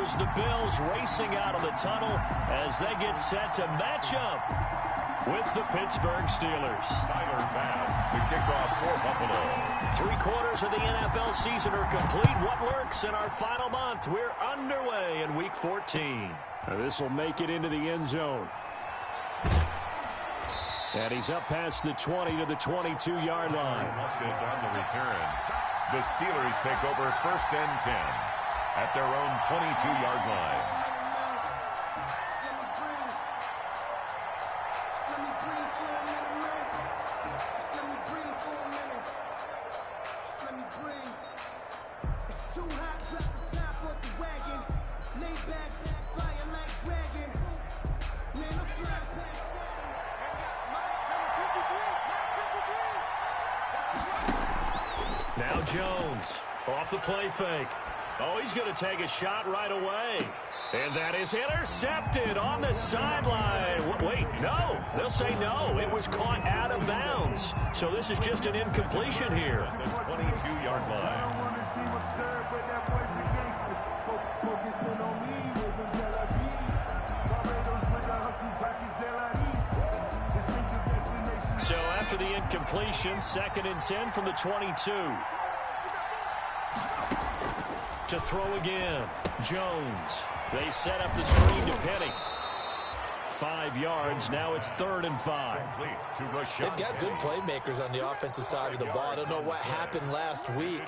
goes the Bills racing out of the tunnel as they get set to match up with the Pittsburgh Steelers. Tyler Bass to kick off for Buffalo. 3/4 of the NFL season are complete. What lurks in our final month? We're underway in Week 14. This will make it into the end zone. And he's up past the 20 to the 22-yard line. On the return, the Steelers take over 1st and 10 at their own 22-yard line. Now Jones off the play fake. Oh, he's going to take a shot right away. And that is intercepted on the sideline. Wait, no. They'll say no. It was caught out of bounds. So this is just an incompletion here. The 22-yard line. So after the incompletion, 2nd and 10 from the 22. To throw again. Jones. They set up the screen to Penny. 5 yards. Now it's 3rd and 5. They've got good playmakers on the offensive side of the ball. I don't know what happened last week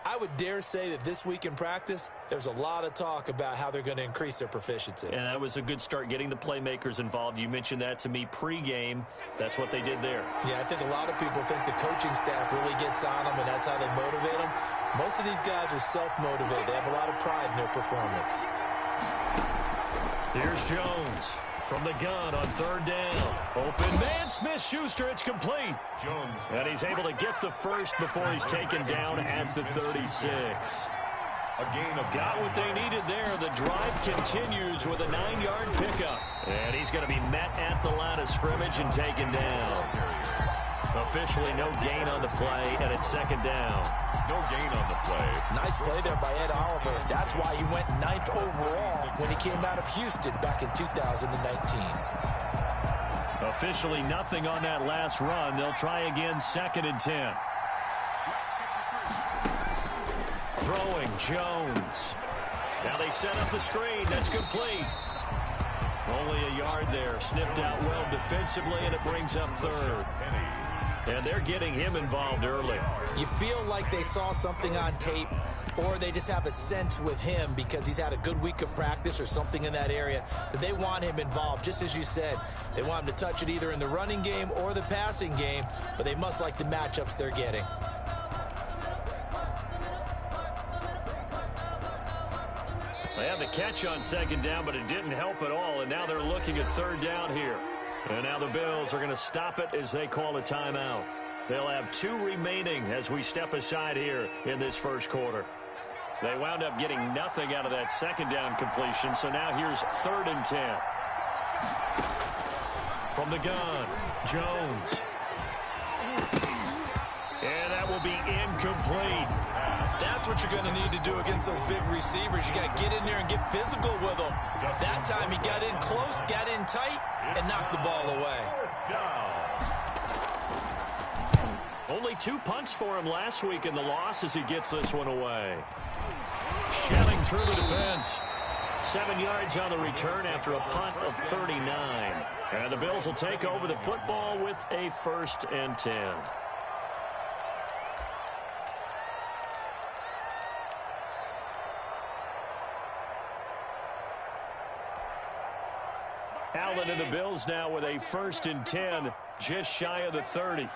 I would dare say that this week in practice, there's a lot of talk about how they're going to increase their proficiency. And that was a good start, getting the playmakers involved. You mentioned that to me pregame. That's what they did there. Yeah, I think a lot of people think the coaching staff really gets on them, and that's how they motivate them. Most of these guys are self-motivated. They have a lot of pride in their performance. Here's Jones from the gun on 3rd down. Open man, Smith-Schuster, it's complete. Jones. And he's able to get the first before he's taken down at the 36. A gain of Got what they needed there. The drive continues with a 9-yard pickup. And he's going to be met at the line of scrimmage and taken down. Officially no gain on the play, and it's 2nd down. No gain on the play. Nice play there by Ed Oliver. That's why he went 9th overall when he came out of Houston back in 2019. Officially nothing on that last run. They'll try again, 2nd and 10. Throwing, Jones. Now they set up the screen. That's complete. Only a yard there. Sniffed out well defensively, and it brings up 3rd. And they're getting him involved early. You feel like they saw something on tape, or they just have a sense with him because he's had a good week of practice or something in that area that they want him involved. Just as you said, they want him to touch it either in the running game or the passing game, but they must like the matchups they're getting. They had the catch on 2nd down, but it didn't help at all, and now they're looking at 3rd down here. And now the Bills are going to stop it as they call a timeout. They'll have 2 remaining as we step aside here in this 1st quarter. They wound up getting nothing out of that 2nd down completion, so now here's 3rd and 10. From the gun, Jones. And that will be incomplete. That's what you're going to need to do against those big receivers. You got to get in there and get physical with them. That time he got in close, got in tight, and knocked the ball away. Only 2 punts for him last week in the loss as he gets this one away. Shelling through the defense. 7 yards on the return after a punt of 39. And the Bills will take over the football with a 1st and 10. Allen and the Bills now with a 1st and 10, just shy of the 30.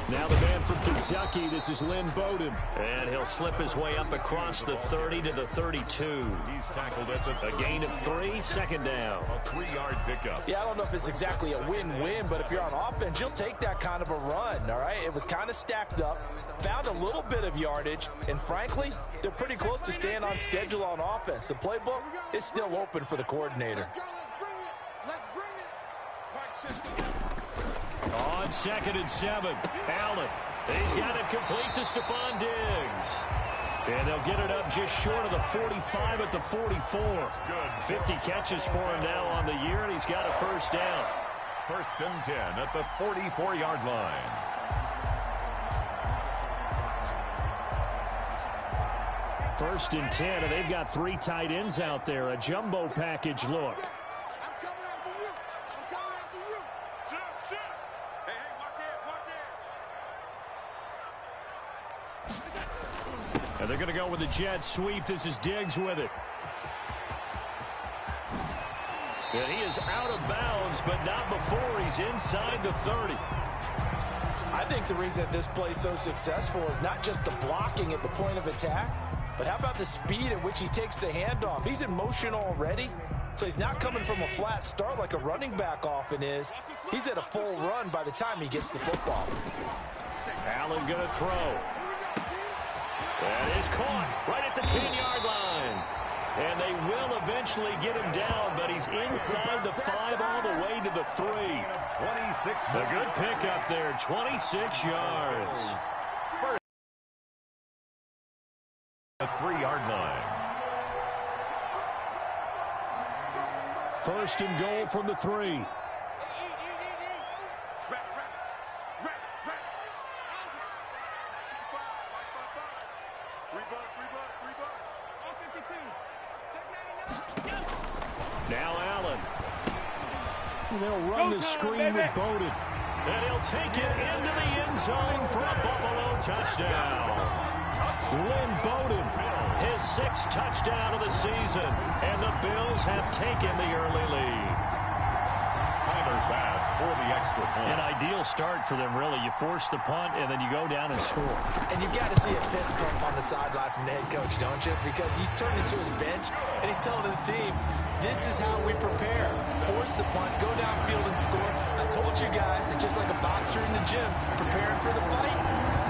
Now the man from Kentucky, this is Lynn Bowden. And he'll slip his way up across the 30 to the 32. He's tackled at a gain of 3, 2nd down. A 3-yard pickup. Yeah, I don't know if it's exactly a win-win, but if you're on offense, you'll take that kind of a run, all right? It was kind of stacked up, found a little bit of yardage, and frankly, they're pretty close to staying on schedule on offense. The playbook is still open for the coordinator. On 2nd and 7, Allen. He's got it complete to Stephon Diggs. And they'll get it up just short of the 45 at the 44. 50 catches for him now on the year, and he's got a first down. 1st and 10 at the 44-yard line. First and 10, and they've got 3 tight ends out there. A jumbo package look. And they're going to go with the jet sweep. This is Diggs with it. And he is out of bounds, but not before he's inside the 30. I think the reason this play's so successful is not just the blocking at the point of attack, but how about the speed at which he takes the handoff? He's in motion already, so he's not coming from a flat start like a running back often is. He's at a full run by the time he gets the football. Allen going to throw. That is caught right at the 10-yard line. And they will eventually get him down, but he's inside the 5 all the way to the 3. 26. A good pickup there, 26 yards. The 3-yard line. 1st and goal from the 3. Now Allen. They'll run the screen with Bowden. And he'll take it into the end zone for a Buffalo touchdown. Lynn Bowden, his 6th touchdown of the season. And the Bills have taken the early lead. Tyler Bass for the extra point. An ideal start for them, really. You force the punt, and then you go down and score. And you've got to see a fist pump on the sideline from the head coach, don't you? Because he's turned into his bench, and he's telling his team, this is how we prepare. Force the punt, go downfield and score. I told you guys, it's just like a boxer in the gym, preparing for the fight.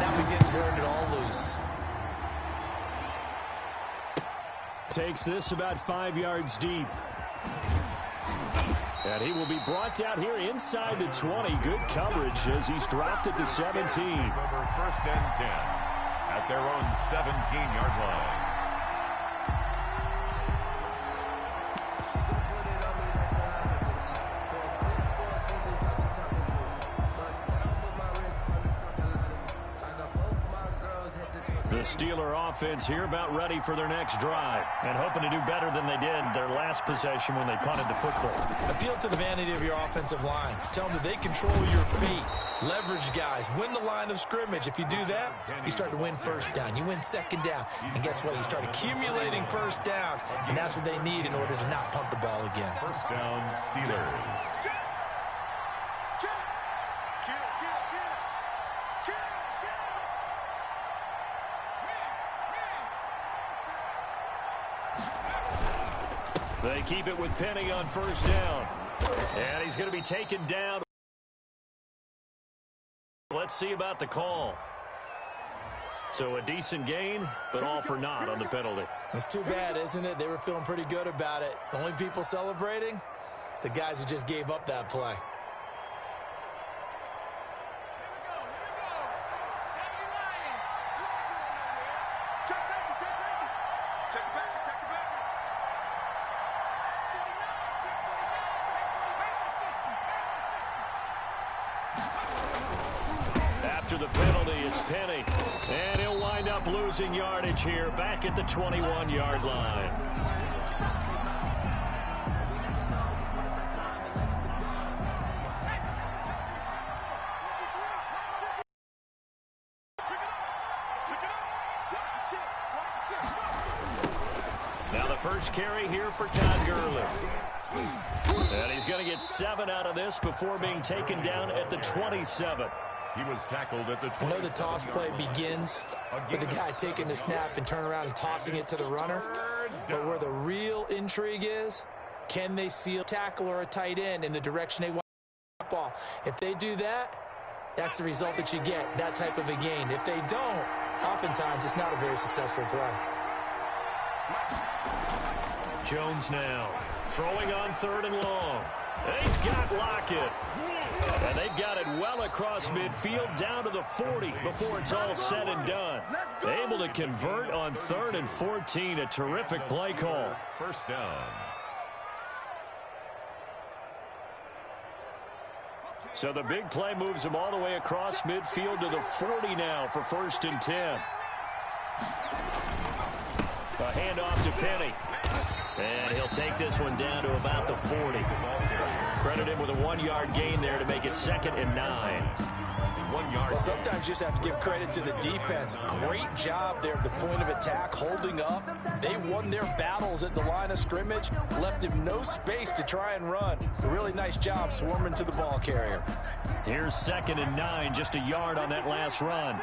Now we get to turn it all loose. Takes this about 5 yards deep. And he will be brought down here inside the 20. Good coverage as he's dropped at the 17. Over 1st and 10 at their own 17-yard line. The Steeler offense here about ready for their next drive and hoping to do better than they did their last possession when they punted the football. Appeal to the vanity of your offensive line. Tell them that they control your fate. Leverage guys. Win the line of scrimmage. If you do that, you start to win 1st down. You win 2nd down. And guess what? You start accumulating 1st downs. And that's what they need in order to not punt the ball again. 1st down, Steelers. They keep it with Penny on 1st down. And he's going to be taken down. Let's see about the call. So a decent gain, but all for naught on the penalty. It's too bad, isn't it? They were feeling pretty good about it. The only people celebrating, the guys who just gave up that play. After the penalty, it's Penny. And he'll wind up losing yardage here back at the 21-yard line. Now the first carry here for Todd Gurley. And he's going to get 7 out of this before being taken down at the 27. He was tackled at the 20. I know the toss play begins with the guy taking the snap and turn around and tossing it to the runner. But where the real intrigue is, can they seal a tackle or a tight end in the direction they want the ball? If they do that, that's the result that you get, that type of a gain. If they don't, oftentimes it's not a very successful play. Jones now throwing on 3rd and long. He's got Lockett. And they've got it well across midfield down to the 40 before it's all said and done. Able to convert on 3rd and 14. A terrific play call. First down. So the big play moves him all the way across midfield to the 40 now for 1st and 10. A handoff to Penny. And he'll take this one down to about the 40. Credit him with a 1-yard gain there to make it 2nd and 9. 1 yard. Well, sometimes you just have to give credit to the defense. Great job there at the point of attack, holding up. They won their battles at the line of scrimmage, left him no space to try and run. A really nice job swarming to the ball carrier. Here's 2nd and 9, just a yard on that last run.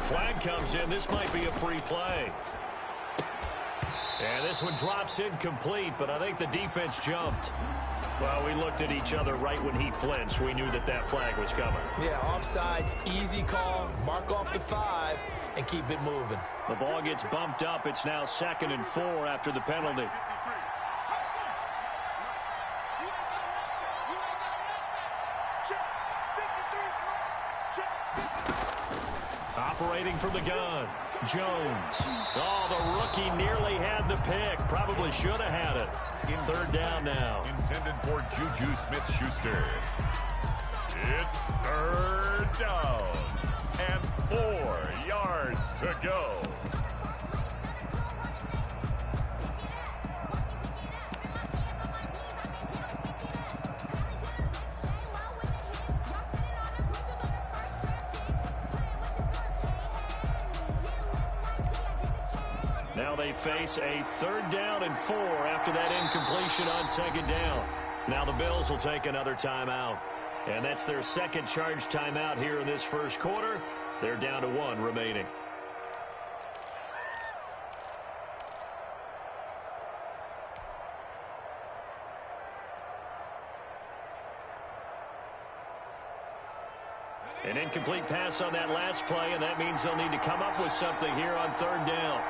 Flag comes in. This might be a free play. And this one drops incomplete, but I think the defense jumped. Well, we looked at each other right when he flinched. We knew that that flag was coming. Yeah, offsides, easy call, mark off the 5, and keep it moving. The ball gets bumped up. It's now 2nd and 4 after the penalty. Operating from the gun, Jones. Oh, the rookie nearly had the pick. Probably should have had it. 3rd down now. Intended for Juju Smith-Schuster. It's 3rd down. And 4 yards to go. Now they face a 3rd down and 4 after that incompletion on 2nd down. Now the Bills will take another timeout. And that's their 2nd charge timeout here in this 1st quarter. They're down to 1 remaining. An incomplete pass on that last play, and that means they'll need to come up with something here on 3rd down.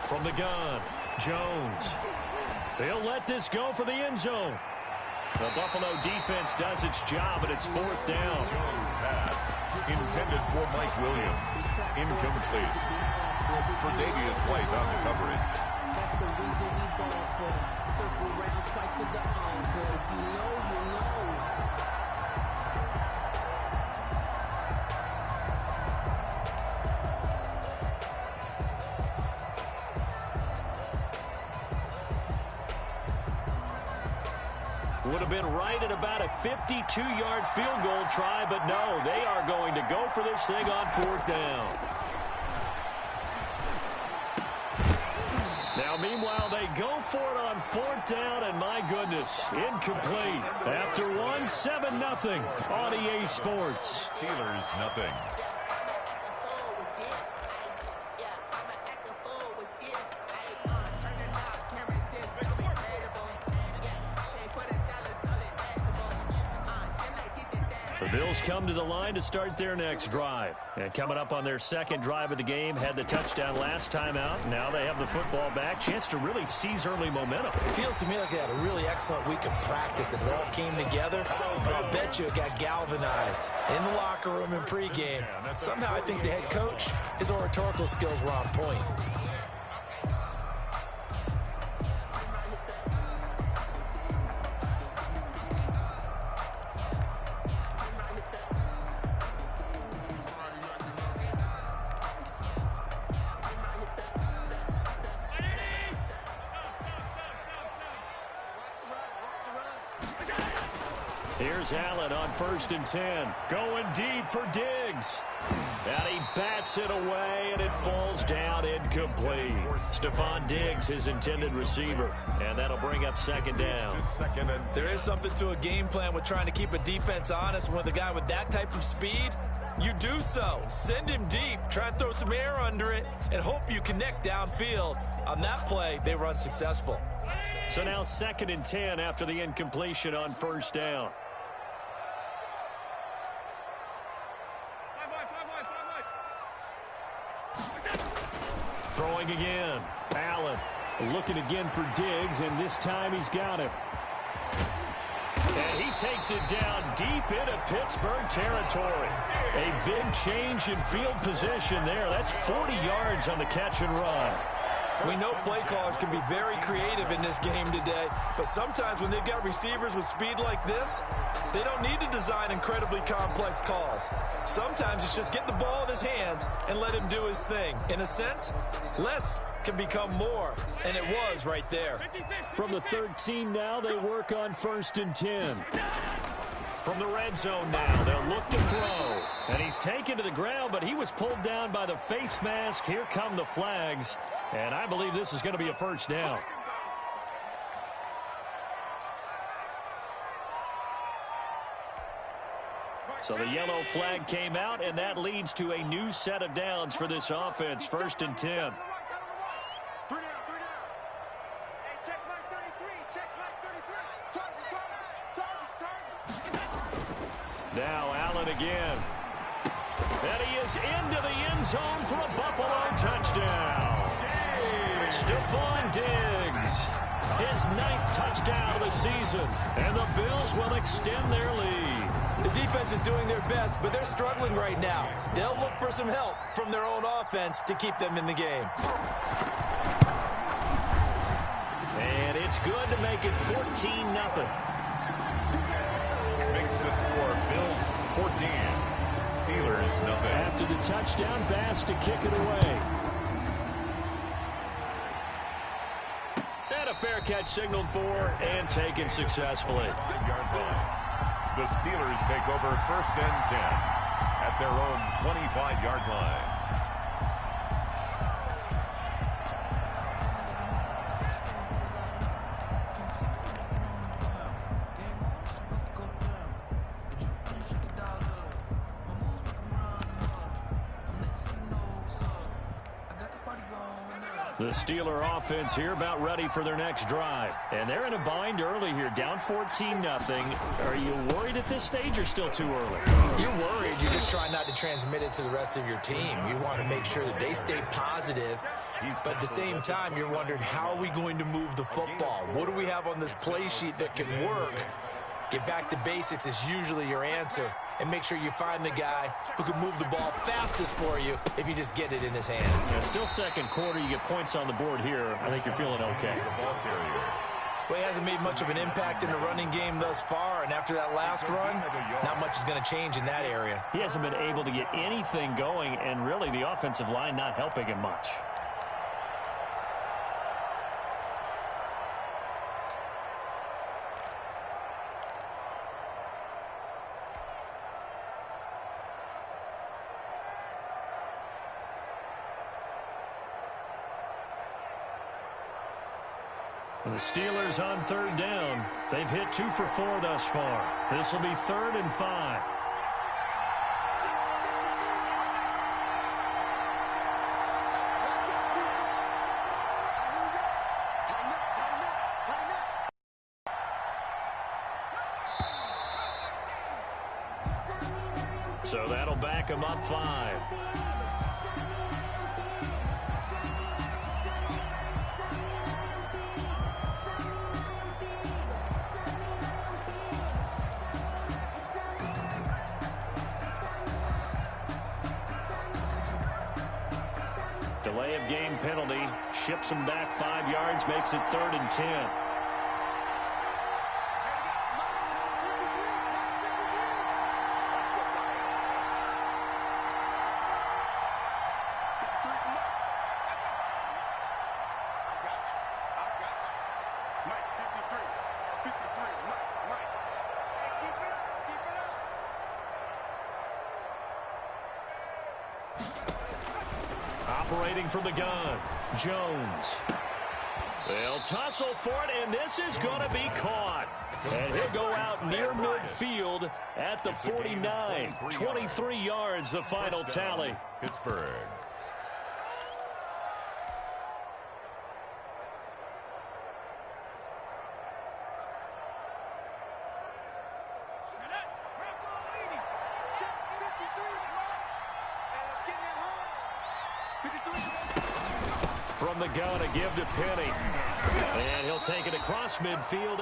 From the gun, Jones. They'll let this go for the end zone. The Buffalo defense does its job, and it's 4th down. Jones pass intended for Mike Williams. Incomplete. For Davius White on the coverage. That's the reason we ball for. Circle round twice for the encore. If you know, you know. Would have been right at about a 52-yard field goal try, but no, they are going to go for this thing on 4th down. Now, meanwhile, they go for it on 4th down, and my goodness, incomplete. After 1, 7-0 on EA Sports. Steelers, nothing. The Bills come to the line to start their next drive. And coming up on their 2nd drive of the game, had the touchdown last time out. Now they have the football back. Chance to really seize early momentum. It feels to me like they had a really excellent week of practice and it all came together. But I'll bet you it got galvanized in the locker room in pregame. Somehow I think the head coach, his oratorical skills were on point. Here's Allen on 1st and 10. Going deep for Diggs. And he bats it away, and it falls down incomplete. Stephon Diggs, his intended receiver. And that'll bring up 2nd down. There is something to a game plan with trying to keep a defense honest. With a guy with that type of speed, you do so. Send him deep, try and throw some air under it, and hope you connect downfield. On that play, they were unsuccessful. So now 2nd and 10 after the incompletion on 1st down. Throwing again. Allen looking again for Diggs, and this time he's got him. And he takes it down deep into Pittsburgh territory. A big change in field position there. That's 40 yards on the catch and run. We know play callers can be very creative in this game today, but sometimes when they've got receivers with speed like this, they don't need to design incredibly complex calls. Sometimes it's just get the ball in his hands and let him do his thing. In a sense, less can become more, and it was right there. From the 13 now, they work on 1st and 10. From the red zone now, they'll look to throw. And he's taken to the ground, but he was pulled down by the face mask. Here come the flags. And I believe this is going to be a 1st down. So the yellow flag came out, and that leads to a new set of downs for this offense. 1st and 10. Now Allen again. And he is into the end zone for a Buffalo touchdown. Stephon Diggs, his 9th touchdown of the season, and the Bills will extend their lead. The defense is doing their best, but they're struggling right now. They'll look for some help from their own offense to keep them in the game. And it's good to make it 14-0. Makes the score Bills 14, Steelers nothing. After the touchdown, Bass to kick it away. And a fair catch signaled for and taken successfully. The Steelers take over 1st and 10 at their own 25-yard line. The Steeler offense here about ready for their next drive. And they're in a bind early here, down 14-0. Are you worried at this stage or still too early? You're worried. You're just trying not to transmit it to the rest of your team. You want to make sure that they stay positive. But at the same time, you're wondering, how are we going to move the football? What do we have on this play sheet that can work? Get back to basics is usually your answer. And make sure you find the guy who can move the ball fastest for you if you just get it in his hands. Yeah, still 2nd quarter. You get points on the board here. I think you're feeling okay. Well, he hasn't made much of an impact in the running game thus far. And after that last run, not much is going to change in that area. He hasn't been able to get anything going, and really the offensive line not helping him much. The Steelers on 3rd down. They've hit 2 for 4 thus far. This will be 3rd and 5. So that'll back them up 5. Delay of game penalty ships them back 5 yards, makes it 3rd and 10. Operating from the gun, Jones. They'll tussle for it, and this is going to be caught. And he'll go out near midfield at the 49. 23 yards, the final tally. Pittsburgh. From the gun, a give to Penny. And he'll take it across midfield.